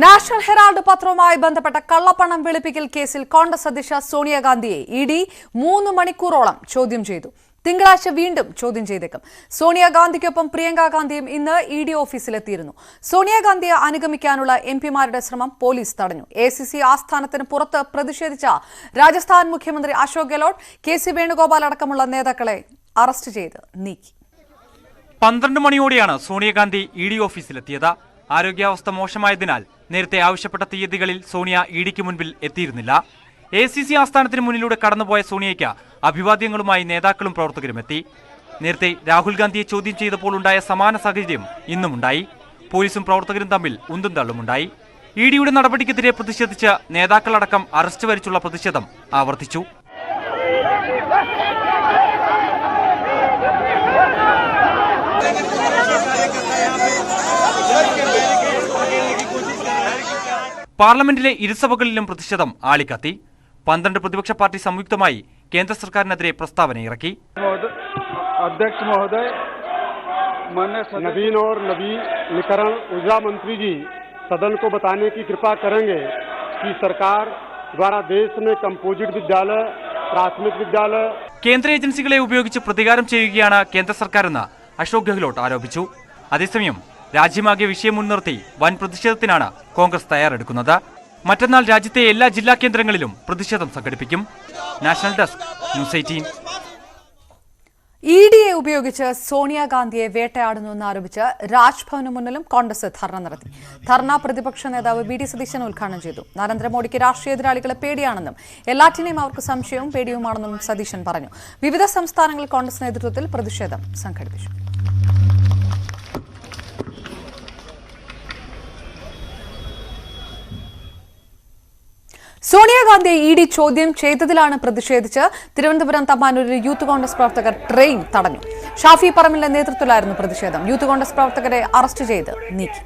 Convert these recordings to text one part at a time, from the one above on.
National Herald പത്രവുമായി ബന്ധപ്പെട്ട കള്ളപ്പണം വെളുപ്പിക്കൽ കേസിൽ കോൺഗ്രസ് അധ്യക്ഷ സോണിയാഗാന്ധിയെ ഇഡി 3 മണിക്കൂറോളം ചോദ്യം ചെയ്തു. തിങ്കളാഴ്ച വീണ്ടും ചോദ്യം ചെയ്തേക്കും. സോണിയാഗാന്ധിക്കൊപ്പം പ്രിയങ്ക ഗാന്ധിയും ഇന്ന് ഇഡി ഓഫീസിലെത്തിയിരുന്നു. സോണിയാഗാന്ധിയെ അനുഗമിക്കാനുള്ള എംപിമാരുടെ ശ്രമം പോലീസ് തടഞ്ഞു. എസിസി ആസ്ഥാനത്തിന് പുറത്ത് പ്രതിഷേധിച്ച രാജസ്ഥാൻ മുഖ്യമന്ത്രി അശോക് ഗെഹ്ലോട്ട് കെ.സി. വേണുഗോപാൽ അടക്കമുള്ള നേതാക്കളെ അറസ്റ്റ് ചെയ്ത് നീക്കി. 12 മണിയോടെയാണ് സോണിയാഗാന്ധി ഇഡി ഓഫീസിലെത്തിയത്. ആരോഗ്യാവസ്ഥ മോശമായതിനാൽ നേരത്തെ ആവശ്യപ്പെട്ട തീയതികളിൽ സോണിയ ഇഡിക്ക് മുൻപിൽ എത്തിയിരുന്നില്ല. എസിസി ആസ്ഥാനത്തിന് മുന്നിലൂടെ കടന്നുപോയ സോണിയയ്ക്ക് അഭിവാദ്യങ്ങളുമായി നേതാക്കളും പ്രവർത്തകരും എത്തി. നേരത്തെ രാഹുൽ ഗാന്ധിയെ ചോദ്യം ചെയ്തപ്പോൾ ഉണ്ടായ സമാന സാഹചര്യം ഇന്നുമുണ്ടായി. പോലീസും പ്രവർത്തകരും തമ്മിൽ ഉന്തും തള്ളുമുണ്ടായി. ഇഡിയുടെ നടപടിക്കെതിരെ പ്രതിഷേധിച്ച് നേതാക്കളടക്കം അറസ്റ്റ് വരിച്ചുള്ള പ്രതിഷേധം ആവർത്തിച്ചു. പാർലമെന്റിലെ ഇരുസഭകളിലും പ്രതിഷേധം ആളിക്കത്തി. 12 പ്രതിപക്ഷ പാർട്ടി സംയുക്തമായി കേന്ദ്ര സർക്കാരിനെതിരെ പ്രസ്താവന ഇറക്കി. अध्यक्ष महोदय, माननीय नवीन और नवीनीकरण ऊर्जा मंत्री जी सदन को बताने की कृपा करेंगे कि सरकार द्वारा देश में कंपोजिट विद्यालय, प्राथमिक विद्यालय കേന്ദ്ര ഏജൻസികളെ ഉപയോഗിച്ച് പ്രതികാരം ചെയ്യുകയാണ് കേന്ദ്ര സർക്കാരെന്ന് അശോക് ഗെഹ്ലോട്ട് ആരോപിച്ചു. അതേസമയം രാജ്യമാകെ വിഷയം മുൻനിർത്തി വൻ പ്രതിഷേധത്തിനാണ് കോൺഗ്രസ് തയ്യാറെടുക്കുന്നത്. മറ്റന്നാൾ രാജ്യത്തെ എല്ലാ ജില്ലാ കേന്ദ്രങ്ങളിലും പ്രതിഷേധം സംഘടിപ്പിക്കും. National desk news 18. ഇഡിയെ ഉപയോഗിച്ച് സോണിയാഗാന്ധിയെ വേട്ടയാടുന്നുവെന്നാരോപിച്ച് രാജ്ഭവന് മുന്നിലും കോൺഗ്രസ് ധർണ നടത്തി. ധർണ പ്രതിപക്ഷ നേതാവ് വി ഡി സതീശൻ ഉദ്ഘാടനം ചെയ്തു. നരേന്ദ്രമോദിക്ക് രാഷ്ട്രീയ എതിരാളികളെ പേടിയാണെന്നും എല്ലാറ്റിനെയും അവർക്ക് സംശയവും പേടിയുമാണെന്നും സതീശൻ പറഞ്ഞു. വിവിധ സംസ്ഥാനങ്ങളിൽ കോൺഗ്രസ് നേതൃത്വത്തിൽ പ്രതിഷേധം സംഘടിപ്പിച്ചു. സോണിയാഗാന്ധിയെ ഇഡി ചോദ്യം ചെയ്തതിലാണ് പ്രതിഷേധിച്ച് തിരുവനന്തപുരം തമ്പാനൂരിൽ യൂത്ത് കോൺഗ്രസ് പ്രവർത്തകർ ട്രെയിൻ തടഞ്ഞു. ഷാഫി പറമ്പിലിന്റെ നേതൃത്വത്തിലായിരുന്നു പ്രതിഷേധം. യൂത്ത് കോൺഗ്രസ് പ്രവർത്തകരെ അറസ്റ്റ് ചെയ്ത് നീക്കി.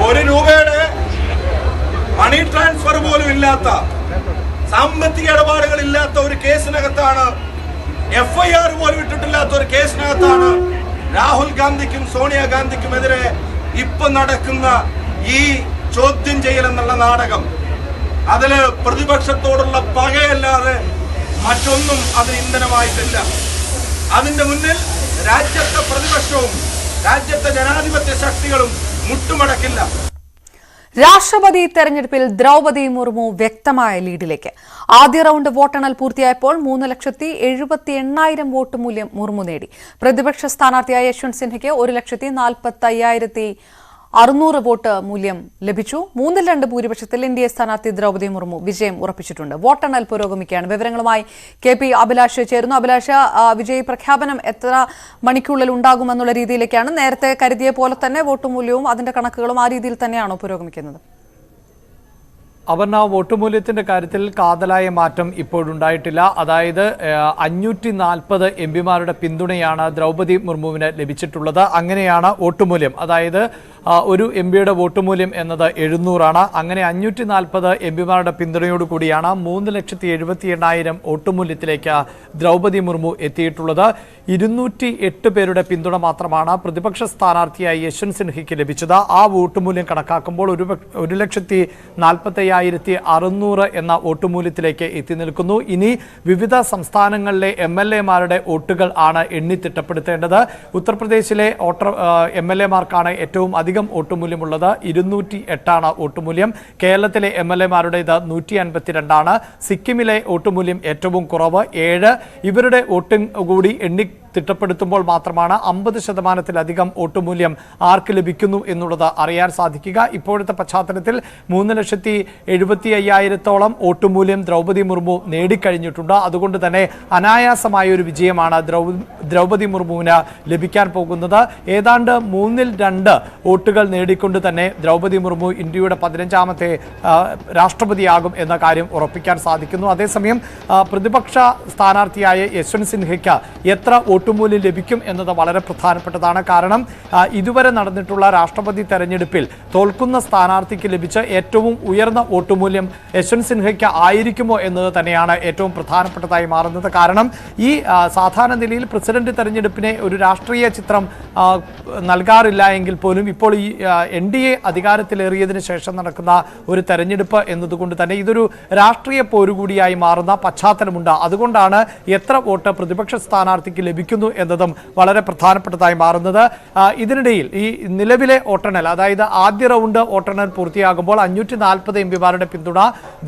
ഒരു രൂപയുടെ മണി ട്രാൻസ്ഫർ പോലും ഇല്ലാത്ത, സാമ്പത്തിക ഇടപാടുകൾ ഇല്ലാത്ത ഒരു കേസിനകത്താണ്, FIR പോലും ഇട്ടിട്ടില്ലാത്ത ഒരു കേസിനകത്താണ് രാഹുൽ ഗാന്ധിക്കും സോണിയാഗാന്ധിക്കുമെതിരെ ഇപ്പൊ നടക്കുന്ന ഈ ചോദ്യം ചെയ്യൽ എന്നുള്ള നാടകം. അതില് പ്രതിപക്ഷത്തോടുള്ള പകയല്ലാതെ മറ്റൊന്നും അതിന് ഇന്ധനമായിട്ടില്ല. അതിന്റെ മുന്നിൽ രാജ്യത്തെ പ്രതിപക്ഷവും രാജ്യത്തെ ജനാധിപത്യ ശക്തികളും മുട്ടുമടക്കില്ല. രാഷ്ട്രപതി തെരഞ്ഞെടുപ്പിൽ ദ്രൗപദി മുർമു വ്യക്തമായ ലീഡിലേക്ക്. ആദ്യ റൌണ്ട് വോട്ടെണ്ണൽ പൂർത്തിയായപ്പോൾ 3,78,000 വോട്ട് മൂല്യം മുർമു നേടി. പ്രതിപക്ഷ സ്ഥാനാർത്ഥിയായ യശ്വന്ത് സിൻഹയ്ക്ക് 1,45,600 വോട്ട് മൂല്യം ലഭിച്ചു. 3-2 ഭൂരിപക്ഷത്തിൽ ഇന്ത്യ സ്ഥാനാർത്ഥി ദ്രൗപദി മുർമു വിജയം ഉറപ്പിച്ചിട്ടുണ്ട്. വോട്ടെണ്ണൽ പുരോഗമിക്കുകയാണ്. വിവരങ്ങളുമായി KP അഭിലാഷ് ചേരുന്നു. അഭിലാഷ്, വിജയ് പ്രഖ്യാപനം എത്ര മണിക്കുള്ളിൽ ഉണ്ടാകുമെന്നുള്ള രീതിയിലേക്കാണ്? നേരത്തെ കരുതിയ പോലെ തന്നെ വോട്ട് മൂല്യവും അതിന്റെ കണക്കുകളും ആ രീതിയിൽ തന്നെയാണോ പുരോഗമിക്കുന്നത്? അപർണ, വോട്ട് മൂല്യത്തിന്റെ കാര്യത്തിൽ കാതലായ മാറ്റം ഇപ്പോഴുണ്ടായിട്ടില്ല. അതായത് 540 എംപിമാരുടെ പിന്തുണയാണ് ദ്രൗപദി മുർമുവിന് ലഭിച്ചിട്ടുള്ളത്. അങ്ങനെയാണ് വോട്ട് മൂല്യം, അതായത് ഒരു എംപിയുടെ വോട്ട് മൂല്യം എന്നത് 700 അങ്ങനെ 540 എംപിമാരുടെ പിന്തുണയോട് കൂടിയാണ് 3,78,000 വോട്ട് മൂല്യത്തിലേക്ക് ദ്രൗപദി മുർമു എത്തിയിട്ടുള്ളത്. 208 പേരുടെ പിന്തുണ മാത്രമാണ് പ്രതിപക്ഷ സ്ഥാനാർത്ഥിയായി യശ്വന്ത് സിൻഹയ്ക്ക് ലഭിച്ചത്. ആ വോട്ട് മൂല്യം കണക്കാക്കുമ്പോൾ 1,45,600 എന്ന വോട്ട് മൂല്യത്തിലേക്ക് എത്തി നിൽക്കുന്നു. ഇനി വിവിധ സംസ്ഥാനങ്ങളിലെ MLA-മാരുടെ വോട്ടുകൾ ആണ് എണ്ണി തിട്ടപ്പെടുത്തേണ്ടത്. ഉത്തർപ്രദേശിലെ MLA-മാർക്കാണ് ഏറ്റവും അധികം വോട്ട് മൂല്യമുള്ളത്, 208 വോട്ട് മൂല്യം. കേരളത്തിലെ MLA-മാരുടേത് 152. സിക്കിമിലെ വോട്ട് മൂല്യം ഏറ്റവും കുറവ് 7. ഇവരുടെ വോട്ടിംഗ് കൂടി എണ്ണി തിട്ടപ്പെടുത്തുമ്പോൾ മാത്രമാണ് 50%-ലധികം വോട്ട് മൂല്യം ആർക്ക് ലഭിക്കുന്നു എന്നുള്ളത് അറിയാൻ സാധിക്കുക. ഇപ്പോഴത്തെ പശ്ചാത്തലത്തിൽ 3,75,000-ഓളം വോട്ട് മൂല്യം ദ്രൗപദി മുർമു നേടിക്കഴിഞ്ഞിട്ടുണ്ട്. അതുകൊണ്ട് തന്നെ അനായാസമായ ഒരു വിജയമാണ് ദ്രൗപദി മുർമുവിന് ലഭിക്കാൻ പോകുന്നത്. ഏതാണ്ട് 3-2 വോട്ടുകൾ നേടിക്കൊണ്ട് തന്നെ ദ്രൗപദി മുർമു ഇന്ത്യയുടെ 15ാമത്തെ രാഷ്ട്രപതിയാകും എന്ന കാര്യം ഉറപ്പിക്കാൻ സാധിക്കുന്നു. അതേസമയം പ്രതിപക്ഷ സ്ഥാനാർത്ഥിയായ യശ്വന്ത് സിൻഹയ്ക്ക് എത്ര വോട്ടുമൂല്യം ലഭിക്കും എന്നത് വളരെ പ്രധാനപ്പെട്ടതാണ്. കാരണം ഇതുവരെ നടന്നിട്ടുള്ള രാഷ്ട്രപതി തെരഞ്ഞെടുപ്പിൽ തോൽക്കുന്ന സ്ഥാനാർത്ഥിക്ക് ലഭിച്ച ഏറ്റവും ഉയർന്ന വോട്ടുമൂല്യം യശ്വന്ത് സിൻഹയ്ക്ക് ആയിരിക്കുമോ എന്നത് തന്നെയാണ് ഏറ്റവും പ്രധാനപ്പെട്ടതായി മാറുന്നത്. കാരണം ഈ സാധാരണ നിലയിൽ പ്രസിഡന്റ് തെരഞ്ഞെടുപ്പിനെ ഒരു രാഷ്ട്രീയ ചിത്രം നൽകാറില്ല എങ്കിൽ പോലും ഇപ്പോൾ ഈ NDA അധികാരത്തിലേറിയതിനു ശേഷം നടക്കുന്ന ഒരു തെരഞ്ഞെടുപ്പ് എന്നതുകൊണ്ട് തന്നെ ഇതൊരു രാഷ്ട്രീയ പോരുകൂടിയായി മാറുന്ന പശ്ചാത്തലമുണ്ട്. അതുകൊണ്ടാണ് എത്ര വോട്ട് പ്രതിപക്ഷ സ്ഥാനാർത്ഥിക്ക് ലഭിക്കുന്നു എന്നതും വളരെ പ്രധാനപ്പെട്ടതായി മാറുന്നത്. ഇതിനിടയിൽ ഈ നിലവിലെ വോട്ടെണ്ണൽ, അതായത് ആദ്യ റൗണ്ട് വോട്ടെണ്ണൽ പൂർത്തിയാകുമ്പോൾ 540 എംപിമാരുടെ പിന്തുണ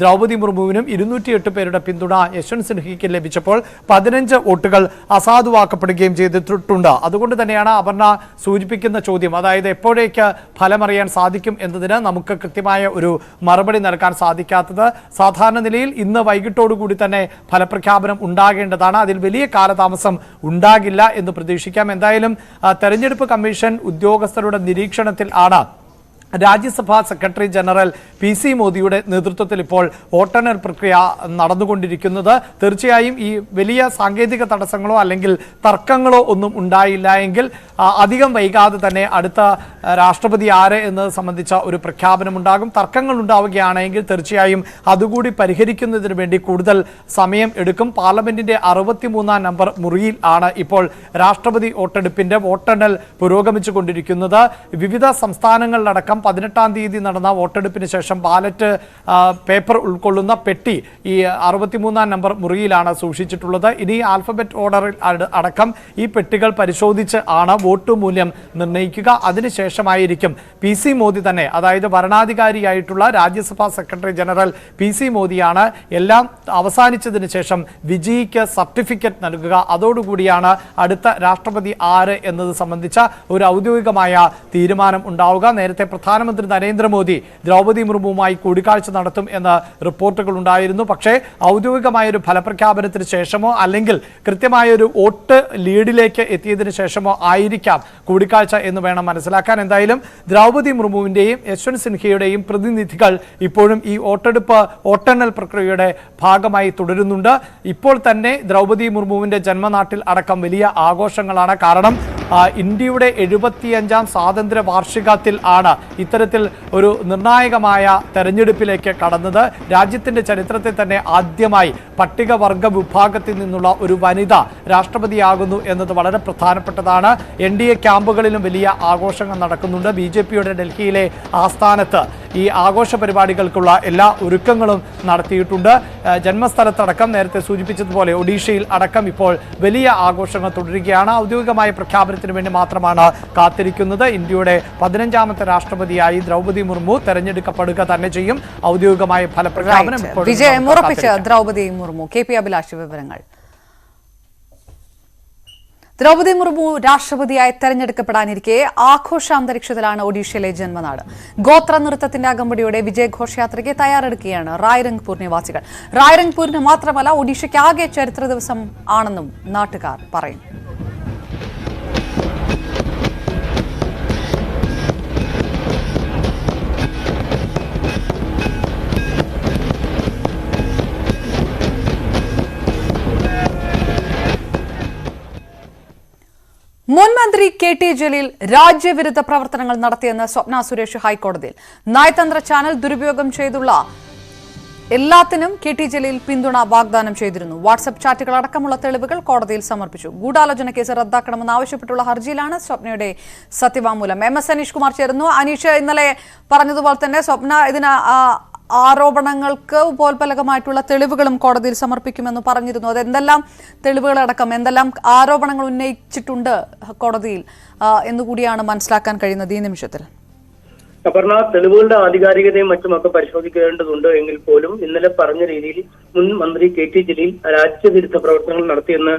ദ്രൗപദി മുർമുവിനും 208 പേരുടെ പിന്തുണ യശ്വന്ത് സിൻഹയ്ക്ക് ലഭിച്ചപ്പോൾ 15 വോട്ടുകൾ അസാധുവാക്കപ്പെടുകയും ചെയ്തിട്ടുണ്ട്. അതുകൊണ്ട് തന്നെയാണ് അപർണ സൂചിപ്പിക്കുന്ന ചോദ്യം, അതായത് എപ്പോഴേക്ക് ഫലമറിയാൻ സാധിക്കും എന്നതിന് നമുക്ക് കൃത്യമായ ഒരു മറുപടി നൽകാൻ സാധിക്കാത്തത്. സാധാരണ നിലയിൽ ഇന്ന് വൈകിട്ടോടുകൂടി തന്നെ ഫലപ്രഖ്യാപനം ഉണ്ടാകേണ്ടതാണ്. അതിൽ വലിയ കാലതാമസം ഉണ്ടാകില്ല എന്ന് പ്രതീക്ഷിക്കാം. എന്തായാലും തെരഞ്ഞെടുപ്പ് കമ്മീഷൻ ഉദ്യോഗസ്ഥരുടെ നിരീക്ഷണത്തിൽ ആണ് രാജ്യസഭാ സെക്രട്ടറി ജനറൽ PC മോദിയുടെ നേതൃത്വത്തിൽ ഇപ്പോൾ വോട്ടെണ്ണൽ പ്രക്രിയ നടന്നുകൊണ്ടിരിക്കുന്നത്. തീർച്ചയായും ഈ വലിയ സാങ്കേതിക തടസ്സങ്ങളോ അല്ലെങ്കിൽ തർക്കങ്ങളോ ഒന്നും ഉണ്ടായില്ല എങ്കിൽ അധികം വൈകാതെ തന്നെ അടുത്ത രാഷ്ട്രപതി ആര് എന്നത് സംബന്ധിച്ച ഒരു പ്രഖ്യാപനമുണ്ടാകും. തർക്കങ്ങൾ ഉണ്ടാവുകയാണെങ്കിൽ തീർച്ചയായും അതുകൂടി പരിഹരിക്കുന്നതിന് വേണ്ടി കൂടുതൽ സമയം എടുക്കും. പാർലമെന്റിന്റെ 63-ാം നമ്പർ മുറിയിൽ ആണ് ഇപ്പോൾ രാഷ്ട്രപതി വോട്ടെടുപ്പിന്റെ വോട്ടെണ്ണൽ പുരോഗമിച്ചുകൊണ്ടിരിക്കുന്നത്. വിവിധ സംസ്ഥാനങ്ങളിലടക്കം 18-ാം തീയതി നടന്ന വോട്ടെടുപ്പിന് ശേഷം ബാലറ്റ് പേപ്പർ ഉൾക്കൊള്ളുന്ന പെട്ടി ഈ 63-ാം നമ്പർ മുറിയിലാണ് സൂക്ഷിച്ചിട്ടുള്ളത്. ഇനി ആൽഫബറ്റ് ഓർഡറിൽ അടക്കം ഈ പെട്ടികൾ പരിശോധിച്ച് ആണ് വോട്ട് മൂല്യം നിർണ്ണയിക്കുക. അതിനുശേഷമായിരിക്കും PC മോദി തന്നെ, അതായത് ഭരണാധികാരിയായിട്ടുള്ള രാജ്യസഭാ സെക്രട്ടറി ജനറൽ PC മോദിയാണ് എല്ലാം അവസാനിച്ചതിന് ശേഷം വിജയിക്ക് സർട്ടിഫിക്കറ്റ് നൽകുക. അതോടുകൂടിയാണ് അടുത്ത രാഷ്ട്രപതി ആര് എന്നത് സംബന്ധിച്ച ഒരു ഔദ്യോഗികമായ തീരുമാനം ഉണ്ടാവുക. നേരത്തെ പ്രധാനമന്ത്രി നരേന്ദ്രമോദി ദ്രൗപദി മുർമുവുമായി കൂടിക്കാഴ്ച നടത്തും എന്ന റിപ്പോർട്ടുകൾ ഉണ്ടായിരുന്നു. പക്ഷേ ഔദ്യോഗികമായ ഒരു ഫലപ്രഖ്യാപനത്തിന് ശേഷമോ അല്ലെങ്കിൽ കൃത്യമായ ഒരു വോട്ട് ലീഡിലേക്ക് എത്തിയതിനു ശേഷമോ ആയിരിക്കാം കൂടിക്കാഴ്ച എന്ന് വേണം മനസ്സിലാക്കാൻ. എന്തായാലും ദ്രൗപദി മുർമുവിന്റെയും യശ്വന്ത് സിൻഹയുടെയും പ്രതിനിധികൾ ഇപ്പോഴും ഈ വോട്ടെണ്ണൽ പ്രക്രിയയുടെ ഭാഗമായി തുടരുന്നുണ്ട്. ഇപ്പോൾ തന്നെ ദ്രൗപദി മുർമുവിന്റെ ജന്മനാട്ടിൽ അടക്കം വലിയ ആഘോഷങ്ങളാണ്. കാരണം ഇന്ത്യയുടെ 75-ാം സ്വാതന്ത്ര്യ വാർഷികത്തിൽ ആണ് ഇത്തരത്തിൽ ഒരു നിർണായകമായ തെരഞ്ഞെടുപ്പിലേക്ക് കടന്നത്. രാജ്യത്തിന്റെ ചരിത്രത്തിൽ തന്നെ ആദ്യമായി പട്ടികവർഗ വിഭാഗത്തിൽ നിന്നുള്ള ഒരു വനിത രാഷ്ട്രപതിയാകുന്നു എന്നത് വളരെ പ്രധാനപ്പെട്ടതാണ്. NDA ക്യാമ്പുകളിലും വലിയ ആഘോഷങ്ങൾ നടക്കുന്നുണ്ട്. BJPയുടെ ഡൽഹിയിലെ ആസ്ഥാനത്ത് ഈ ആഘോഷ പരിപാടികൾക്കുള്ള എല്ലാ ഒരുക്കങ്ങളും നടത്തിയിട്ടുണ്ട്. ജന്മസ്ഥലത്തടക്കം നേരത്തെ സൂചിപ്പിച്ചതുപോലെ ഒഡീഷയിൽ അടക്കം ഇപ്പോൾ വലിയ ആഘോഷങ്ങൾ തുടരുകയാണ്. ഔദ്യോഗികമായ പ്രഖ്യാപനത്തിന് വേണ്ടി മാത്രമാണ് കാത്തിരിക്കുന്നത്. ഇന്ത്യയുടെ 15-ാമത്തെ രാഷ്ട്രപതിയായി ദ്രൗപദി മുർമു തെരഞ്ഞെടുക്കപ്പെടുക തന്നെ ചെയ്യും. ഔദ്യോഗികമായ ഫലപ്രഖ്യാപനം വിജയം ഉറപ്പിച്ച് ദ്രൗപദി മുർമു. KP അഭിലാഷ് വിവരങ്ങൾ. ദ്രൗപദി മുർമു രാഷ്ട്രപതിയായി തെരഞ്ഞെടുക്കപ്പെടാനിരിക്കെ ആഘോഷാന്തരീക്ഷത്തിലാണ് ഒഡീഷയിലെ ജന്മനാട്. ഗോത്ര നൃത്തത്തിന്റെ അകമ്പടിയോടെ വിജയഘോഷയാത്രയ്ക്ക് തയ്യാറെടുക്കുകയാണ് റായ്രംഗ്പൂർ നിവാസികൾ. റായ്രംഗ്പൂരിന് മാത്രമല്ല ഒഡീഷയ്ക്ക് ആകെ ചരിത്ര ദിവസം ആണെന്നും നാട്ടുകാർ പറയും. മുൻ മന്ത്രി KT ജലീൽ രാജ്യവിരുദ്ധ പ്രവർത്തനങ്ങൾ നടത്തിയെന്ന് സ്വപ്ന സുരേഷ് ഹൈക്കോടതിയിൽ. നയതന്ത്ര ചാനൽ ദുരുപയോഗം ചെയ്തുള്ള എല്ലാത്തിനും KT ജലീൽ പിന്തുണ വാഗ്ദാനം ചെയ്തിരുന്നു. വാട്സ്ആപ്പ് ചാറ്റുകൾ അടക്കമുള്ള തെളിവുകൾ കോടതിയിൽ സമർപ്പിച്ചു. ഗൂഢാലോചന കേസ് റദ്ദാക്കണമെന്ന് ആവശ്യപ്പെട്ടുള്ള ഹർജിയിലാണ് സ്വപ്നയുടെ സത്യവാങ്മൂലം. MS അനീഷ് കുമാർ ചേരുന്നു. അനീഷ്, ഇന്നലെ പറഞ്ഞതുപോലെ തന്നെ സ്വപ്ന ഇതിന് ആരോപണങ്ങൾക്ക് ഉപോത്ബലകമായിട്ടുള്ള തെളിവുകളും കോടതിയിൽ സമർപ്പിക്കുമെന്ന് പറഞ്ഞിരുന്നു. അത് എന്തെല്ലാം തെളിവുകളടക്കം എന്തെല്ലാം ആരോപണങ്ങൾ ഉന്നയിച്ചിട്ടുണ്ട് കോടതിയിൽ എന്നുകൂടിയാണ് മനസ്സിലാക്കാൻ കഴിയുന്നത് ഈ നിമിഷത്തിൽ. അപർണ, തെളിവുകളുടെ ആധികാരികതയും മറ്റുമൊക്കെ പരിശോധിക്കേണ്ടതുണ്ട് എങ്കിൽ പോലും ഇന്നലെ പറഞ്ഞ രീതിയിൽ മുൻ മന്ത്രി KT ജലീൽ രാജ്യവിരുദ്ധ പ്രവർത്തനങ്ങൾ നടത്തിയെന്ന്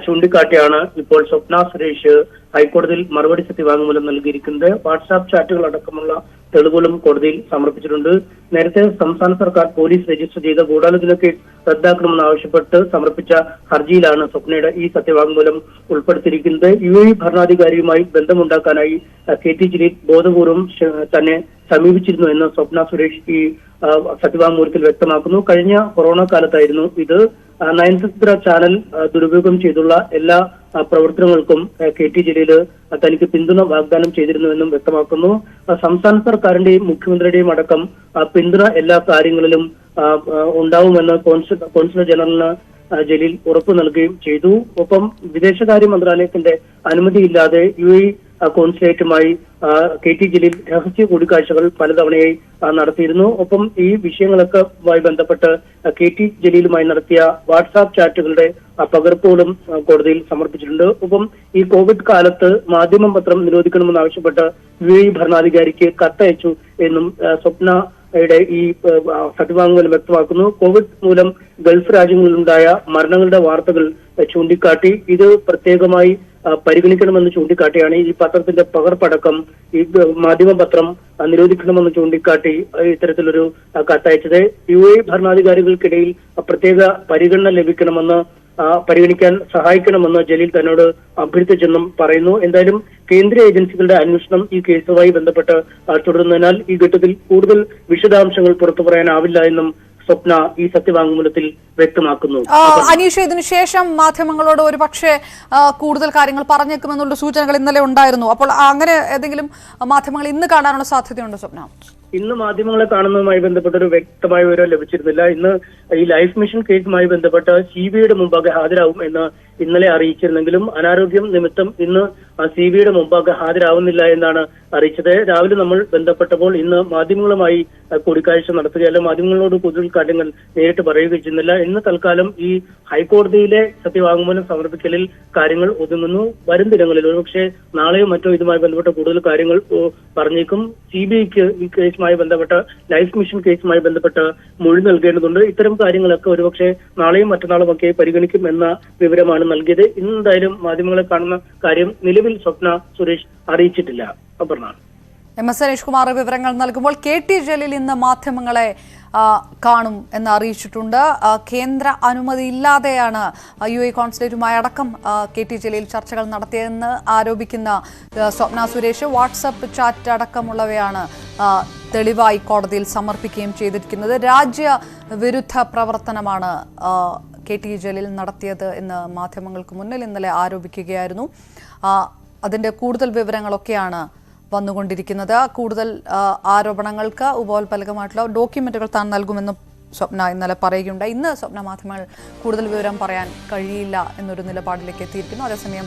ചൂണ്ടിക്കാട്ടിയാണ് ഇപ്പോൾ സ്വപ്ന സുരേഷ് ഹൈക്കോടതിയിൽ മറുപടി സത്യവാങ്മൂലം നൽകിയിരിക്കുന്നത്. വാട്സാപ്പ് ചാറ്റുകൾ അടക്കമുള്ള തെളിവുകളും കോടതിയിൽ സമർപ്പിച്ചിട്ടുണ്ട്. നേരത്തെ സംസ്ഥാന സർക്കാർ പോലീസ് രജിസ്റ്റർ ചെയ്ത ഗൂഢാലോചന കേസ് റദ്ദാക്കണമെന്ന് ആവശ്യപ്പെട്ട് സമർപ്പിച്ച ഹർജിയിലാണ് സ്വപ്നയുടെ ഈ സത്യവാങ്മൂലം ഉൾപ്പെടുത്തിയിരിക്കുന്നത്. UAE ഭരണാധികാരിയുമായി ബന്ധമുണ്ടാക്കാനായി KT ജലീൽ ബോധപൂർവം തന്നെ സമീപിച്ചിരുന്നു എന്ന് സ്വപ്ന സുരേഷ് ഈ സത്യവാങ്മൂലത്തിൽ വ്യക്തമാക്കുന്നു. കഴിഞ്ഞ കൊറോണ കാലത്തായിരുന്നു ഇത്. നയതന്ത്ര ചാനൽ ദുരുപയോഗം ചെയ്തുള്ള എല്ലാ പ്രവർത്തനങ്ങൾക്കും KT ജലീൽ തനിക്ക് പിന്തുണ വാഗ്ദാനം ചെയ്തിരുന്നുവെന്നും വ്യക്തമാക്കുന്നു. സംസ്ഥാന സർക്കാരിന്റെയും മുഖ്യമന്ത്രിയുടെയും അടക്കം പിന്തുണ എല്ലാ കാര്യങ്ങളിലും ഉണ്ടാവുമെന്ന് കോൺസുൽ ജനറലിന് ജലീൽ ഉറപ്പു നൽകുകയും ചെയ്തു. ഒപ്പം വിദേശകാര്യ മന്ത്രാലയത്തിന്റെ അനുമതിയില്ലാതെ UAE കോൺസുലേറ്റുമായി KT ജലീൽ രഹസ്യ കൂടിക്കാഴ്ചകൾ പലതവണയായി നടത്തിയിരുന്നു. ഒപ്പം ഈ വിഷയങ്ങളൊക്കെ ബന്ധപ്പെട്ട് KT ജലീലുമായി നടത്തിയ വാട്സാപ്പ് ചാറ്റുകളുടെ പകർപ്പുകളും കോടതിയിൽ സമർപ്പിച്ചിട്ടുണ്ട്. ഒപ്പം ഈ കോവിഡ് കാലത്ത് മാധ്യമ പത്രം നിരോധിക്കണമെന്നാവശ്യപ്പെട്ട് UAE ഭരണാധികാരിക്ക് കത്തയച്ചു എന്നും സ്വപ്നയുടെ ഈ സത്യവാങ്മൂലം വ്യക്തമാക്കുന്നു. കോവിഡ് മൂലം ഗൾഫ് രാജ്യങ്ങളിലുണ്ടായ മരണങ്ങളുടെ വാർത്തകൾ ചൂണ്ടിക്കാട്ടി ഇത് പ്രത്യേകമായി പരിഗണിക്കണമെന്ന് ചൂണ്ടിക്കാട്ടിയാണ് ഈ പത്രത്തിന്റെ പകർപ്പടക്കം ഈ മാധ്യമ പത്രം നിരോധിക്കണമെന്ന് ചൂണ്ടിക്കാട്ടി ഇത്തരത്തിലൊരു കത്തയച്ചത്. UAE ഭരണാധികാരികൾക്കിടയിൽ പ്രത്യേക പരിഗണന ലഭിക്കണമെന്ന് പരിഗണിക്കാൻ സഹായിക്കണമെന്ന് ജലീൽ തന്നോട് അഭ്യർത്ഥിച്ചെന്നും പറയുന്നു. എന്തായാലും കേന്ദ്ര ഏജൻസികളുടെ അന്വേഷണം ഈ കേസുമായി ബന്ധപ്പെട്ട് തുടരുന്നതിനാൽ ഈ ഘട്ടത്തിൽ കൂടുതൽ വിശദാംശങ്ങൾ പുറത്തു പറയാനാവില്ല എന്നും സ്വപ്ന ഈ സത്യവാങ്മൂലത്തിൽ വ്യക്തമാക്കുന്നു. അനീഷ്, ഇതിനുശേഷം മാധ്യമങ്ങളോട് ഒരു പക്ഷേ കൂടുതൽ കാര്യങ്ങൾ പറഞ്ഞേക്കുമെന്നുള്ള സൂചനകൾ ഇന്നലെ ഉണ്ടായിരുന്നു. അപ്പോൾ അങ്ങനെ ഏതെങ്കിലും മാധ്യമങ്ങൾ ഇന്ന് കാണാനുള്ള സാധ്യതയുണ്ടോ സ്വപ്ന? ഇന്ന് മാധ്യമങ്ങളെ കാണുന്നതുമായി ബന്ധപ്പെട്ട ഒരു വ്യക്തമായ വിവരം ലഭിച്ചിരുന്നില്ല. ഇന്ന് ഈ ലൈഫ് മിഷൻ കേസുമായി ബന്ധപ്പെട്ട് CBIയുടെ മുമ്പാകെ ഹാജരാകും എന്ന് ഇന്നലെ അറിയിച്ചിരുന്നെങ്കിലും അനാരോഗ്യം നിമിത്തം ഇന്ന് CBIയുടെ മുമ്പാകെ ഹാജരാവുന്നില്ല എന്നാണ് അറിയിച്ചത്. രാവിലെ നമ്മൾ ബന്ധപ്പെട്ടപ്പോൾ ഇന്ന് മാധ്യമങ്ങളുമായി കൂടിക്കാഴ്ച നടത്തുകയല്ല, മാധ്യമങ്ങളോട് കൂടുതൽ കാര്യങ്ങൾ നേരിട്ട് പറയുകയും ചെയ്യുന്നില്ല. ഇന്ന് തൽക്കാലം ഈ ഹൈക്കോടതിയിലെ സത്യവാങ്മൂലം സമർപ്പിക്കലിൽ കാര്യങ്ങൾ ഒതുങ്ങുന്നു. വരും ദിനങ്ങളിൽ ഒരുപക്ഷെ നാളെയോ മറ്റോ ഇതുമായി ബന്ധപ്പെട്ട കൂടുതൽ കാര്യങ്ങൾ പറഞ്ഞേക്കും. CBIക്ക് ഈ കേസുമായി ബന്ധപ്പെട്ട ലൈഫ് മിഷൻ കേസുമായി ബന്ധപ്പെട്ട് മൊഴി നൽകേണ്ടതുണ്ട്. ഇത്തരം കാര്യങ്ങളൊക്കെ ഒരുപക്ഷെ നാളെയും മറ്റന്നാളും ഒക്കെ പരിഗണിക്കും എന്ന വിവരമാണ് നൽകിയത്. എന്തായാലും മാധ്യമങ്ങളെ കാണുന്ന കാര്യം നിലവിൽ സ്വപ്ന സുരേഷ് അറിയിച്ചിട്ടില്ല. അപർണ. MS അനീഷ് കുമാർ വിവരങ്ങൾ നൽകുമ്പോൾ KT ജലീൽ ഇന്ന് മാധ്യമങ്ങളെ കാണും എന്ന് അറിയിച്ചിട്ടുണ്ട്. കേന്ദ്ര അനുമതി ഇല്ലാതെയാണ് UAE കോൺസുലേറ്റുമായി അടക്കം KT ജലീൽ ചർച്ചകൾ നടത്തിയതെന്ന് ആരോപിക്കുന്ന സ്വപ്ന സുരേഷ് വാട്സപ്പ് ചാറ്റ് അടക്കമുള്ളവയാണ് തെളിവായി കോടതിയിൽ സമർപ്പിക്കുകയും ചെയ്തിരിക്കുന്നത്. രാജ്യവിരുദ്ധ പ്രവർത്തനമാണ് KT ജലീൽ നടത്തിയത് എന്ന് മാധ്യമങ്ങൾക്ക് മുന്നിൽ ഇന്നലെ ആരോപിക്കുകയായിരുന്നു. അതിൻ്റെ കൂടുതൽ വിവരങ്ങളൊക്കെയാണ് വന്നുകൊണ്ടിരിക്കുന്നത്. കൂടുതൽ ആരോപണങ്ങൾക്ക് ഉപോത്പലകമായിട്ടുള്ള ഡോക്യുമെന്റുകൾ താൻ നൽകുമെന്നും സ്വപ്ന ഇന്നലെ പറയുകയുണ്ടായി. ഇന്ന് സ്വപ്ന മാധ്യമങ്ങൾ കൂടുതൽ വിവരം പറയാൻ കഴിയില്ല എന്നൊരു നിലപാടിലേക്ക് എത്തിയിരിക്കുന്നു. അതേസമയം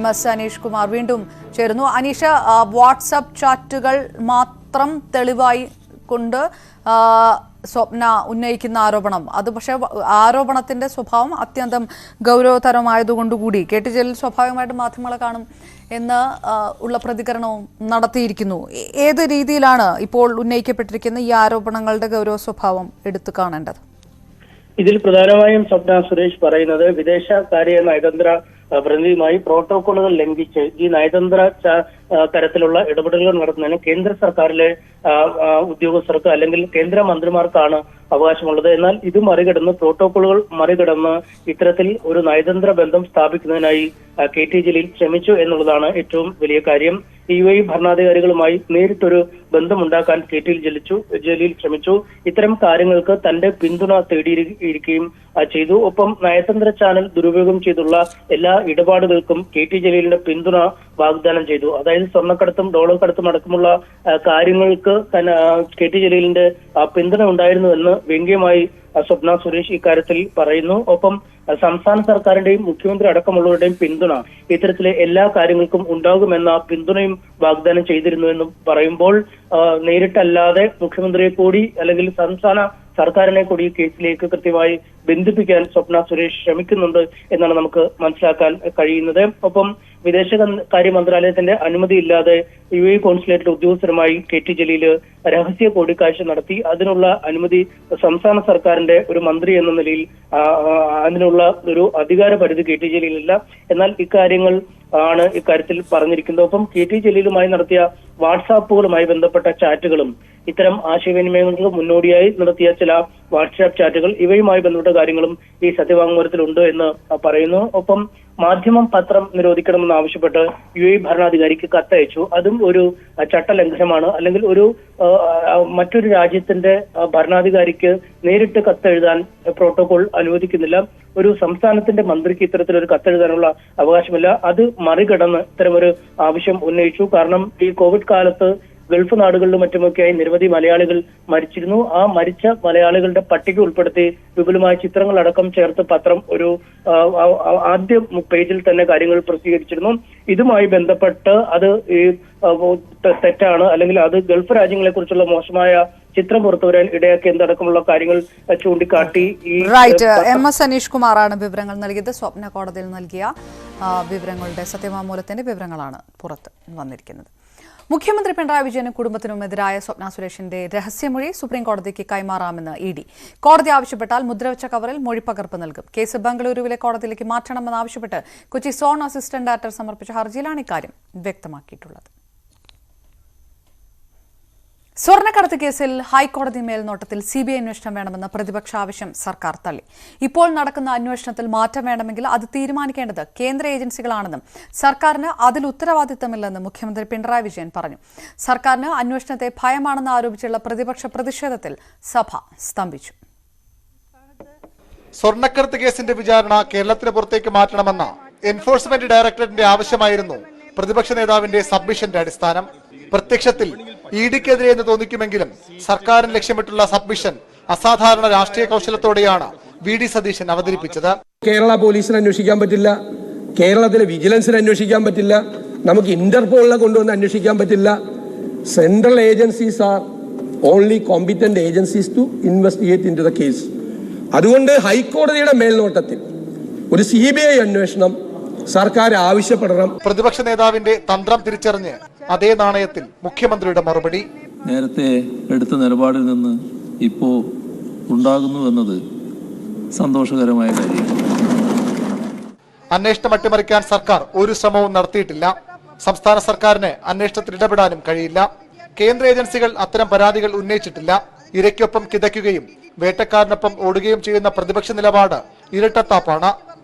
MS അനീഷ് കുമാർ വീണ്ടും ചേരുന്നു. അനീഷ്, വാട്സാപ്പ് ചാറ്റുകൾ മാത്രം തെളിവായി കൊണ്ട് സ്വപ്ന ഉന്നയിക്കുന്ന ആരോപണം, അത് പക്ഷേ ആരോപണത്തിന്റെ സ്വഭാവം അത്യന്തം ഗൗരവതരമായതുകൊണ്ടുകൂടി KT ജലീൽ സ്വാഭാവികമായിട്ട് മാധ്യമങ്ങളെ കാണും എന്ന് ഉള്ള പ്രതികരണവും നടത്തിയിരിക്കുന്നു. ഏത് രീതിയിലാണ് ഇപ്പോൾ ഉന്നയിക്കപ്പെട്ടിരിക്കുന്ന ഈ ആരോപണങ്ങളുടെ ഗൗരവ സ്വഭാവം എടുത്തു കാണേണ്ടത്? ഇതിൽ പ്രധാനമായും സ്വപ്ന സുരേഷ് പറയുന്നത് വിദേശകാര്യ നയതന്ത്ര പ്രതിനിധിയുമായി പ്രോട്ടോകോളുകൾ ലംഘിച്ച് ഈ നയതന്ത്ര തരത്തിലുള്ള ഇടപെടലുകൾ നടത്തുന്നതിന് കേന്ദ്ര സർക്കാരിലെ ഉദ്യോഗസ്ഥർക്ക് അല്ലെങ്കിൽ കേന്ദ്ര മന്ത്രിമാർക്കാണ് അവകാശമുള്ളത്. എന്നാൽ ഇത് മറികടന്ന് പ്രോട്ടോകോളുകൾ മറികടന്ന് ഇത്തരത്തിൽ ഒരു നയതന്ത്ര ബന്ധം സ്ഥാപിക്കുന്നതിനായി KT ജലീൽ ശ്രമിച്ചു എന്നുള്ളതാണ് ഏറ്റവും വലിയ കാര്യം. UAE ഭരണാധികാരികളുമായി നേരിട്ടൊരു ബന്ധമുണ്ടാക്കാൻ KT ജലീൽ ശ്രമിച്ചു. ഇത്തരം കാര്യങ്ങൾക്ക് തന്റെ പിന്തുണ തേടിയിരിക്കുകയും ചെയ്തു. ഒപ്പം നയതന്ത്ര ചാനൽ ദുരുപയോഗം ചെയ്തുള്ള എല്ലാ ഇടപാടുകൾക്കും KT ജലീലിന്റെ പിന്തുണ വാഗ്ദാനം ചെയ്തു. അതായത് സ്വർണ്ണക്കടത്തും ഡോളർ കടത്തും അടക്കമുള്ള കാര്യങ്ങൾക്ക് തന്നെ KT ജലീലിന്റെ പിന്തുണ ഉണ്ടായിരുന്നുവെന്ന് വ്യംഗ്യമായി സ്വപ്ന സുരേഷ് ഇക്കാര്യത്തിൽ പറയുന്നു. ഒപ്പം സംസ്ഥാന സർക്കാരിന്റെയും മുഖ്യമന്ത്രി അടക്കമുള്ളവരുടെയും പിന്തുണ ഇത്തരത്തിലെ എല്ലാ കാര്യങ്ങൾക്കും ഉണ്ടാകുമെന്ന പിന്തുണയും വാഗ്ദാനം ചെയ്തിരുന്നുവെന്നും പറയുമ്പോൾ നേരിട്ടല്ലാതെ മുഖ്യമന്ത്രിയെ കൂടി അല്ലെങ്കിൽ സംസ്ഥാന സർക്കാരിനെ കൂടി കേസിലേക്ക് കൃത്യമായി ബന്ധിപ്പിക്കാൻ സ്വപ്ന സുരേഷ് ശ്രമിക്കുന്നുണ്ട് എന്നാണ് നമുക്ക് മനസ്സിലാക്കാൻ കഴിയുന്നത്. ഒപ്പം വിദേശകാര്യ മന്ത്രാലയത്തിന്റെ അനുമതിയില്ലാതെ UAE കോൺസുലേറ്റിലെ ഉദ്യോഗസ്ഥരുമായി KT ജലീൽ രഹസ്യ കൂടിക്കാഴ്ച നടത്തി. അതിനുള്ള അനുമതി സംസ്ഥാന സർക്കാരിന്റെ ഒരു മന്ത്രി എന്ന നിലയിൽ അതിനുള്ള ഒരു അധികാര പരിധി KT ജലീലില്ല. എന്നാൽ ഇക്കാര്യങ്ങൾ ആണ് ഇക്കാര്യത്തിൽ പറഞ്ഞിരിക്കുന്നത്. ഒപ്പം KT ജലീലുമായി നടത്തിയ വാട്സാപ്പുകളുമായി ബന്ധപ്പെട്ട ചാറ്റുകളും ഇത്തരം ആശയവിനിമയങ്ങൾക്ക് മുന്നോടിയായി നടത്തിയ ചില വാട്സാപ്പ് ചാറ്റുകൾ ഇവയുമായി ബന്ധപ്പെട്ട കാര്യങ്ങളും ഈ സത്യവാങ്മൂലത്തിലുണ്ട് എന്ന് പറയുന്നു. ഒപ്പം മാധ്യമം പത്രം നിരോധിക്കണമെന്ന് ആവശ്യപ്പെട്ട് UAE ഭരണാധികാരിക്ക് കത്തയച്ചു. അതും ഒരു ചട്ടലംഘനമാണ്. അല്ലെങ്കിൽ മറ്റൊരു രാജ്യത്തിന്റെ ഭരണാധികാരിക്ക് നേരിട്ട് കത്തെഴുതാൻ പ്രോട്ടോകോൾ അനുവദിക്കുന്നില്ല. ഒരു സംസ്ഥാനത്തിന്റെ മന്ത്രിക്ക് ഇത്തരത്തിലൊരു കത്തെഴുതാനുള്ള അവകാശമില്ല. അത് മറികടന്ന് ഇത്തരമൊരു ആവശ്യം ഉന്നയിച്ചു. കാരണം ഈ കോവിഡ് കാലത്ത് ഗൾഫ് നാടുകളിലും മറ്റുമൊക്കെയായി നിരവധി മലയാളികൾ മരിച്ചിരുന്നു. ആ മരിച്ച മലയാളികളുടെ പട്ടിക ഉൾപ്പെടുത്തി വിപുലമായ ചിത്രങ്ങളടക്കം ചേർത്ത് പത്രം ഒരു ആദ്യ പേജിൽ തന്നെ കാര്യങ്ങൾ പ്രസിദ്ധീകരിച്ചിരുന്നു. ഇതുമായി ബന്ധപ്പെട്ട് അത് ഈ തെറ്റാണ്, അല്ലെങ്കിൽ അത് ഗൾഫ് രാജ്യങ്ങളെ കുറിച്ചുള്ള മോശമായ ചിത്രം പുറത്തുവരാൻ ഇടയാക്കി എന്നടക്കമുള്ള കാര്യങ്ങൾ ചൂണ്ടിക്കാട്ടി MS അനീഷ് കുമാറാണ് വിവരങ്ങൾ നൽകിയത്. സ്വപ്ന കോടതിയിൽ നൽകിയ വിവരങ്ങളുടെ സത്യവാങ്മൂലത്തിന്റെ വിവരങ്ങളാണ് പുറത്ത് വന്നിരിക്കുന്നത്. മുഖ്യമന്ത്രി പിണറായി വിജയനും കുടുംബത്തിനുമെതിരായ സ്വപ്ന സുരേഷിന്റെ രഹസ്യമൊഴി സുപ്രീംകോടതിക്ക് കൈമാറാമെന്ന് ED. കോടതി ആവശ്യപ്പെട്ടാൽ മുദ്രവച്ച കവറിൽ മൊഴിപ്പകർപ്പ് നൽകും. കേസ് ബംഗളൂരുവിലെ കോടതിയിലേക്ക് മാറ്റണമെന്നാവശ്യപ്പെട്ട് കൊച്ചി സോൺ അസിസ്റ്റന്റ് ഡയറക്ടർ സമർപ്പിച്ച ഹർജിയിലാണ് ഇക്കാര്യം വ്യക്തമാക്കിയിട്ടുള്ളത്. സ്വർണ്ണക്കടത്ത് കേസിൽ ഹൈക്കോടതി മേൽനോട്ടത്തിൽ CBI അന്വേഷണം വേണമെന്ന പ്രതിപക്ഷ ആവശ്യം സർക്കാർ തള്ളി. ഇപ്പോൾ നടക്കുന്ന അന്വേഷണത്തിൽ മാറ്റം വേണമെങ്കിൽ അത് തീരുമാനിക്കേണ്ടത് കേന്ദ്ര ഏജൻസികളാണെന്നും സർക്കാരിന് അതിൽ ഉത്തരവാദിത്തമില്ലെന്നും മുഖ്യമന്ത്രി പിണറായി വിജയൻ പറഞ്ഞു. സർക്കാരിന് അന്വേഷണത്തെ ഭയമാണെന്ന് ആരോപിച്ചുള്ള പ്രതിപക്ഷ പ്രതിഷേധത്തിൽ സഭ സ്തംഭിച്ചു. സ്വർണ്ണക്കടത്ത് കേസിന്റെ വിചാരണ കേരളത്തിന് പുറത്തേക്ക് മാറ്റണമെന്ന എൻഫോഴ്സ്മെന്റ് ഡയറക്ടറേറ്റിന്റെ ആവശ്യമായിരുന്നു പ്രതിപക്ഷ നേതാവിന്റെ സബ്മിഷന്റെ അടിസ്ഥാനം. പ്രത്യക്ഷത്തിൽ EDക്കെതിരെ എന്ന് തോന്നിക്കുമെങ്കിലും സർക്കാരിന് ലക്ഷ്യമിട്ടുള്ള സബ്മിഷൻ അസാധാരണ രാഷ്ട്രീയ കൗശലത്തോടെയാണ് VD സതീശൻ അവതരിപ്പിച്ചത്. കേരള പോലീസിന് അന്വേഷിക്കാൻ പറ്റില്ല, കേരളത്തിലെ വിജിലൻസിന് അന്വേഷിക്കാൻ പറ്റില്ല, നമുക്ക് ഇന്റർപോളിനെ കൊണ്ടുവന്ന് അന്വേഷിക്കാൻ പറ്റില്ല. Central agencies are only competent agencies to investigate into the case. അതുകൊണ്ട് ഹൈക്കോടതിയുടെ മേൽനോട്ടത്തിൽ ഒരു CBI അന്വേഷണം സർക്കാർ ആവശ്യപ്പെടണം. പ്രതിപക്ഷ നേതാവിന്റെ തന്ത്രം തിരിച്ചറിഞ്ഞ് അതേ നാണയത്തിൽ മുഖ്യമന്ത്രിയുടെ മറുപടി. നേരത്തെ എടുത്ത നിലപാടിൽ നിന്ന് ഇപ്പോൾ ഉണ്ടാകുന്നു എന്നത് സന്തോഷകരമായ കാര്യമാണ്. അന്വേഷണം അട്ടിമറിക്കാൻ സർക്കാർ ഒരു ശ്രമവും നടത്തിയിട്ടില്ല. സംസ്ഥാന സർക്കാരിന് അന്വേഷണത്തിൽ ഇടപെടാനും കഴിയില്ല. കേന്ദ്ര ഏജൻസികൾ അത്തരം പരാതികൾ ഉന്നയിച്ചിട്ടില്ല. ഇരയ്ക്കൊപ്പം കിതയ്ക്കുകയും വേട്ടക്കാരനൊപ്പം ഓടുകയും ചെയ്യുന്ന പ്രതിപക്ഷ നിലപാട് ഇരട്ടത്താപ്പാണ്.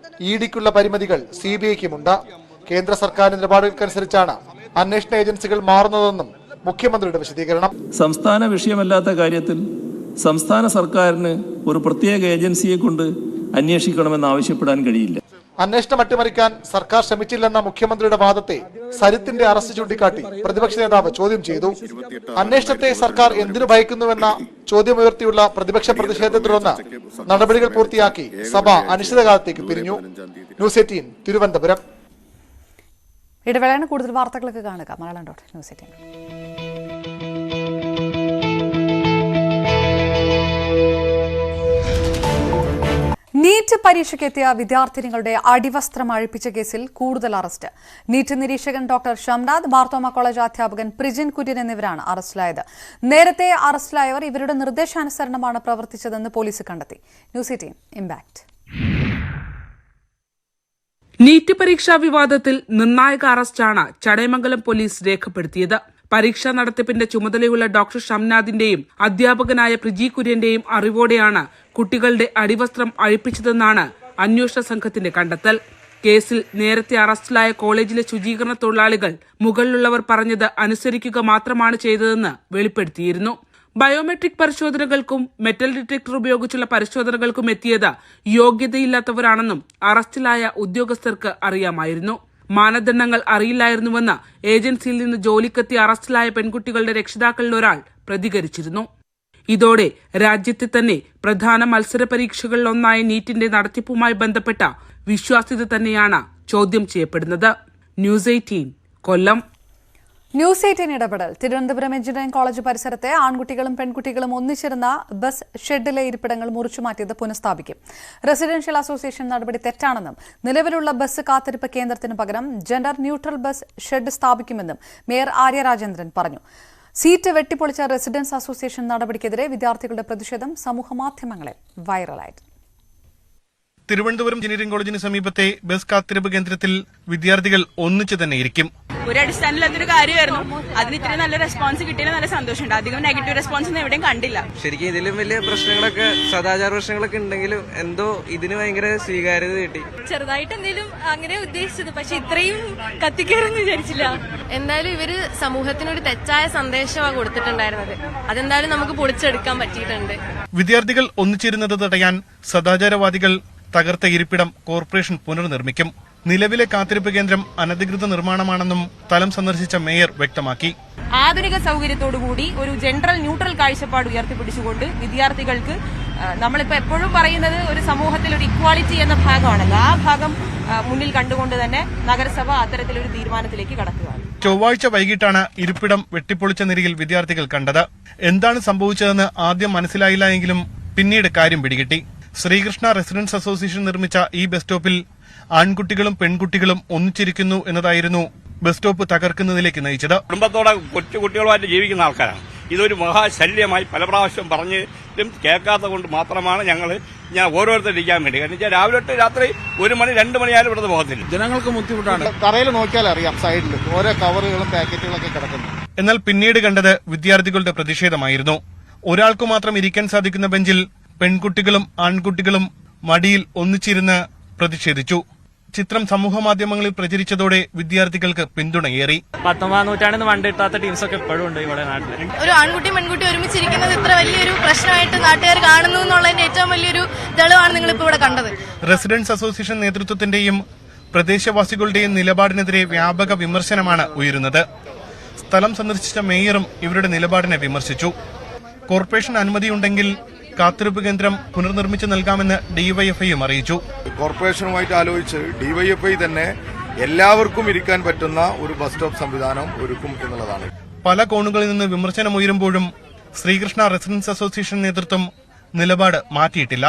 EDക്കുള്ള പരിമിതികൾ CBIക്കുമുണ്ട്. കേന്ദ്ര സർക്കാരിന്റെ നിലപാടുകൾക്കനുസരിച്ചാണ് അന്വേഷണ ഏജൻസികൾ മാറുന്നതെന്നും മുഖ്യമന്ത്രിയുടെ വിശദീകരണം. സംസ്ഥാന വിഷയമല്ലാത്ത കാര്യത്തിൽ സംസ്ഥാന സർക്കാരിന് ഒരു പ്രത്യേക ഏജൻസിയെ കൊണ്ട് അന്വേഷിക്കണമെന്ന് ആവശ്യപ്പെടാൻ കഴിയില്ല. അന്വേഷണം അട്ടിമറിക്കാൻ സർക്കാർ ശ്രമിച്ചില്ലെന്ന മുഖ്യമന്ത്രിയുടെ വാദത്തെ സരിത്തിന്റെ അറസ്റ്റ് ചൂണ്ടിക്കാട്ടി പ്രതിപക്ഷ നേതാവ് ചോദ്യം ചെയ്തു. അന്വേഷണത്തെ സർക്കാർ എന്തിനു ഭയക്കുന്നുവെന്ന ചോദ്യമുയർത്തിയുള്ള പ്രതിപക്ഷ പ്രതിഷേധത്തെ തുടർന്ന് നടപടികൾ പൂർത്തിയാക്കി സഭ അനിശ്ചിതകാലത്തേക്ക് പിരിഞ്ഞു. ന്യൂസ് 18 തിരുവനന്തപുരം. ഇടവേളയാണ്. കൂടുതൽ വാർത്തകളൊക്കെ കാണുക മലയാളം.news18. നീറ്റ് പരീക്ഷയ്ക്കെത്തിയ വിദ്യാർത്ഥിനികളുടെ അടിവസ്ത്രം അഴിപ്പിച്ച കേസിൽ കൂടുതൽ അറസ്റ്റ്. നീറ്റ് നിരീക്ഷകൻ ഡോക്ടർ ഷംനാദ്, മാർത്തോമ കോളേജ് അധ്യാപകൻ പ്രിജിൻ കുര്യൻ എന്നിവരാണ് അറസ്റ്റിലായത്. നേരത്തെ അറസ്റ്റിലായവർ ഇവരുടെ നിർദ്ദേശാനുസരണമാണ് പ്രവർത്തിച്ചതെന്ന് പോലീസ് കണ്ടെത്തി. News 18 impact. നീറ്റ് പരീക്ഷാ വിവാദത്തിൽ നിർണായക അറസ്റ്റാണ് ചടയമംഗലം പോലീസ് രേഖപ്പെടുത്തിയത്. പരീക്ഷാ നടത്തിപ്പിന്റെ ചുമതലയുള്ള ഡോക്ടർ ഷംനാദിന്റെയും അധ്യാപകനായ പ്രിജി കുര്യന്റെയും അറിവോടെയാണ് കുട്ടികളുടെ അടിവസ്ത്രം അഴിപ്പിച്ചതെന്നാണ് അന്വേഷണ സംഘത്തിന്റെ കണ്ടെത്തൽ. കേസിൽ നേരത്തെ അറസ്റ്റിലായ കോളേജിലെ ശുചീകരണ തൊഴിലാളികൾ മുകളിലുള്ളവർ പറഞ്ഞത് അനുസരിക്കുക മാത്രമാണ് ചെയ്തതെന്ന് വെളിപ്പെടുത്തിയിരുന്നു. ബയോമെട്രിക് പരിശോധനകൾക്കും മെറ്റൽ ഡിറ്റക്ടർ ഉപയോഗിച്ചുള്ള പരിശോധനകൾക്കും എത്തിയത് യോഗ്യതയില്ലാത്തവരാണെന്നും അറസ്റ്റിലായ ഉദ്യോഗസ്ഥർക്ക് അറിയാമായിരുന്നു. മാനദണ്ഡങ്ങൾ അറിയില്ലായിരുന്നുവെന്ന് ഏജൻസിയിൽ നിന്ന് ജോലിക്കെത്തി അറസ്റ്റിലായ പെൺകുട്ടികളുടെ രക്ഷിതാക്കളിൽ ഒരാൾ പ്രതികരിച്ചിരുന്നു. ഇതോടെ രാജ്യത്തെ തന്നെ പ്രധാന മത്സര പരീക്ഷകളിലൊന്നായ നീറ്റിന്റെ നടത്തിപ്പുമായി ബന്ധപ്പെട്ട വിശ്വാസ്യത തന്നെയാണ് ചോദ്യം ചെയ്യപ്പെടുന്നത്. ന്യൂസ് 18 കൊല്ലം. ന്യൂസ് 18 ഇടപെടൽ. തിരുവനന്തപുരം എഞ്ചിനീയറിംഗ് കോളേജ് പരിസരത്തെ ആൺകുട്ടികളും പെൺകുട്ടികളും ഒന്നിച്ചിരുന്ന ബസ് ഷെഡിലെ ഇരിപ്പിടങ്ങൾ മുറിച്ചുമാറ്റിയത് പുനഃസ്ഥാപിക്കും. റെസിഡൻഷ്യൽ അസോസിയേഷൻ നടപടി തെറ്റാണെന്നും നിലവിലുള്ള ബസ് കാത്തിരിപ്പ് കേന്ദ്രത്തിന് പകരം ജെൻഡർ ന്യൂട്രൽ ബസ് ഷെഡ് സ്ഥാപിക്കുമെന്നും മേയർ ആര്യ രാജേന്ദ്രൻ പറഞ്ഞു. സീറ്റ് വെട്ടിപ്പൊളിച്ച റെസിഡൻസ് അസോസിയേഷൻ നടപടിക്കെതിരെ വിദ്യാർത്ഥികളുടെ പ്രതിഷേധം സമൂഹമാധ്യമങ്ങളിൽ വൈറലായിരുന്നു. തിരുവനന്തപുരം എഞ്ചിനീയറിംഗ് കോളേജിന് സമീപത്തെ ബസ് കാത്തിരിപ്പ് കേന്ദ്രത്തിൽ വിദ്യാർത്ഥികൾ ഒന്നിച്ചു തന്നെ ഇരിക്കും. ഒരു അടിസ്ഥാനമില്ലാത്തൊരു കാര്യമായിരുന്നു. അതിന് ഇത്ര നല്ല റെസ്പോൺസ് കിട്ടിയത് നല്ല സന്തോഷമുണ്ട്. അധികം നെഗറ്റീവ് റെസ്പോൺസ് ഒന്നും എവിടെയും കണ്ടില്ല. ശരിക്കും ഇതിലും വലിയ പ്രശ്നങ്ങളൊക്കെ സദാചാര പ്രശ്നങ്ങളൊക്കെ ഉണ്ടെങ്കിലും എന്തോ ഇതിന് ഭയങ്കര സ്വീകാര്യത കിട്ടി. ചെറുതായിട്ട് എന്തെങ്കിലും അങ്ങനെ ഉദ്ദേശിച്ചത്, പക്ഷെ ഇത്രയും കത്തിക്കയറെന്ന് വിചാരിച്ചില്ല. എന്തായാലും ഇവര് സമൂഹത്തിനൊരു തെറ്റായ സന്ദേശമാണ് കൊടുത്തിട്ടുണ്ടായിരുന്നത്. അതെന്തായാലും നമുക്ക് പൊളിച്ചെടുക്കാൻ പറ്റിയിട്ടുണ്ട്. വിദ്യാർത്ഥികൾ ഒന്നിച്ചിരുന്നത് തടയാൻ സദാചാരവാദികൾ തകർത്ത ഇരിപ്പിടം കോർപ്പറേഷൻ പുനർനിർമ്മിക്കും. നിലവിലെ കാത്തിരിപ്പ് കേന്ദ്രം അനധികൃത നിർമ്മാണമാണെന്നും സ്ഥലം സന്ദർശിച്ച മേയർ വ്യക്തമാക്കി. ആധുനിക സൗകര്യത്തോടുകൂടി ഒരു ജനറൽ ന്യൂട്രൽ കാഴ്ചപ്പാട് ഉയർത്തിപ്പിടിച്ചുകൊണ്ട് വിദ്യാർത്ഥികൾക്ക്, നമ്മളിപ്പോ എപ്പോഴും പറയുന്നത് ഒരു സമൂഹത്തിൽ ഒരു ഇക്വാളിറ്റി എന്ന ഭാഗമാണല്ലോ, ആ ഭാഗം മുന്നിൽ കണ്ടുകൊണ്ട് തന്നെ നഗരസഭ അത്തരത്തിലൊരു തീരുമാനത്തിലേക്ക് കടക്കുകയാണ്. ചൊവ്വാഴ്ച വൈകിട്ടാണ് ഇരിപ്പിടം വെട്ടിപ്പൊളിച്ച നിലയിൽ വിദ്യാർത്ഥികൾ കണ്ടത്. എന്താണ് സംഭവിച്ചതെന്ന് ആദ്യം മനസ്സിലായില്ല എങ്കിലും പിന്നീട് കാര്യം പിടികിട്ടി. ശ്രീകൃഷ്ണ റെസിഡൻസ് അസോസിയേഷൻ നിർമ്മിച്ച ഈ ബസ് സ്റ്റോപ്പിൽ ആൺകുട്ടികളും പെൺകുട്ടികളും ഒന്നിച്ചിരിക്കുന്നു എന്നതായിരുന്നു ബസ് സ്റ്റോപ്പ് തകർക്കുന്നതിലേക്ക് നയിച്ചത്. കുടുംബത്തോടെ കൊച്ചുകുട്ടികളുമായിട്ട് ജീവിക്കുന്ന ആൾക്കാരാണ്. ഇതൊരു മഹാശല്യമായി പല പ്രാവശ്യം പറഞ്ഞിട്ടും കേൾക്കാത്ത കൊണ്ട് മാത്രമാണ് ഞാൻ ഓരോരുത്തർ ഇരിക്കാൻ വേണ്ടി. കാരണം രാവിലെ തൊട്ട് രാത്രി 1 മണി 2 മണിയായാലും ഇവിടുന്ന് പോകത്തില്ല. ജനങ്ങൾക്ക് ബുദ്ധിമുട്ടാണ്. തറയിൽ നോക്കിയാൽ അറിയാം, സൈഡിൽ ഓരോ കവറുകളും പാക്കറ്റുകളൊക്കെ കിടക്കുന്നു. എന്നാൽ പിന്നീട് കണ്ടത് വിദ്യാർത്ഥികളുടെ പ്രതിഷേധമായിരുന്നു. ഒരാൾക്കു മാത്രം ഇരിക്കാൻ സാധിക്കുന്ന ബെഞ്ചിൽ പെൺകുട്ടികളും ആൺകുട്ടികളും മടിയിൽ ഒന്നിച്ചിരുന്ന് പ്രതിഷേധിച്ചു. ചിത്രം സമൂഹമാധ്യമങ്ങളിൽ പ്രചരിച്ചതോടെ വിദ്യാർത്ഥികൾക്ക് പിന്തുണയേറി. 19ാം നൂറ്റാണ്ടിന് വണ്ടി കിട്ടാത്ത ടീംസൊക്കെ ഇപ്പോഴും ഉണ്ട് ഇവിടെ നാട്ടിൽ. ഒരു ആൺകുട്ടിയും പെൺകുട്ടിയും ഒരുമിച്ചിരിക്കുന്നത് ഇത്ര വലിയൊരു പ്രശ്നമായിട്ട് നാട്ടുകാർ കാണുന്നു എന്നുള്ളതിന്റെ ഏറ്റവും വലിയൊരു തെളിവാണ് നിങ്ങളിപ്പോൾ ഇവിടെ കണ്ടത്. റെസിഡൻസ് അസോസിയേഷൻ നേതൃത്വത്തിന്റെയും പ്രദേശവാസികളുടെയും നിലപാടിനെതിരെ വ്യാപക വിമർശനമാണ് ഉയരുന്നത്. സ്ഥലം സന്ദർശിച്ച മേയറും ഇവരുടെ നിലപാടിനെ വിമർശിച്ചു. കോർപ്പറേഷൻ അനുമതിയുണ്ടെങ്കിൽ കാത്തിരിപ്പ് കേന്ദ്രം പുനർനിർമ്മിച്ചു നൽകാമെന്ന് ഡിവൈഎഫ്ഐയും അറിയിച്ചു. കോർപ്പറേഷനുമായിട്ട് ആലോചിച്ച് ഡിവൈഎഫ്ഐ തന്നെ എല്ലാവർക്കും ഇരിക്കാൻ പറ്റുന്ന ഒരു ബസ് സ്റ്റോപ്പ് സംവിധാനം ഒരുക്കും എന്നുള്ളതാണ്. പല കോണുകളിൽ നിന്ന് വിമർശനമുയരുമ്പോഴും ശ്രീകൃഷ്ണ റെസിഡൻസ് അസോസിയേഷൻ നേതൃത്വം നിലപാട് മാറ്റിയിട്ടില്ല.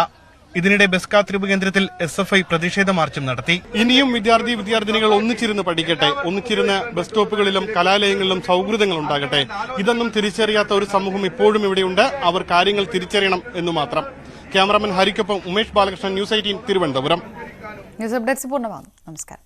ഇതിനിടെ ബസ് കാത്തിരിപ്പ് കേന്ദ്രത്തിൽ SFI പ്രതിഷേധ മാർച്ചും നടത്തി. ഇനിയും വിദ്യാർത്ഥിനികൾ ഒന്നിച്ചിരുന്ന് പഠിക്കട്ടെ, ഒന്നിച്ചിരുന്ന് ബസ് സ്റ്റോപ്പുകളിലും കലാലയങ്ങളിലും സൗഹൃദങ്ങൾ ഉണ്ടാകട്ടെ. ഇതൊന്നും തിരിച്ചറിയാത്ത ഒരു സമൂഹം ഇപ്പോഴും ഇവിടെയുണ്ട്. അവർ കാര്യങ്ങൾ തിരിച്ചറിയണം എന്നു മാത്രം. ക്യാമറാമാൻ ഹരിക്കൊപ്പം Umesh Balakrishnan, news 18 Thiruvananthapuram. News updates പൂർണ്ണമാകുന്നു. നമസ്കാരം.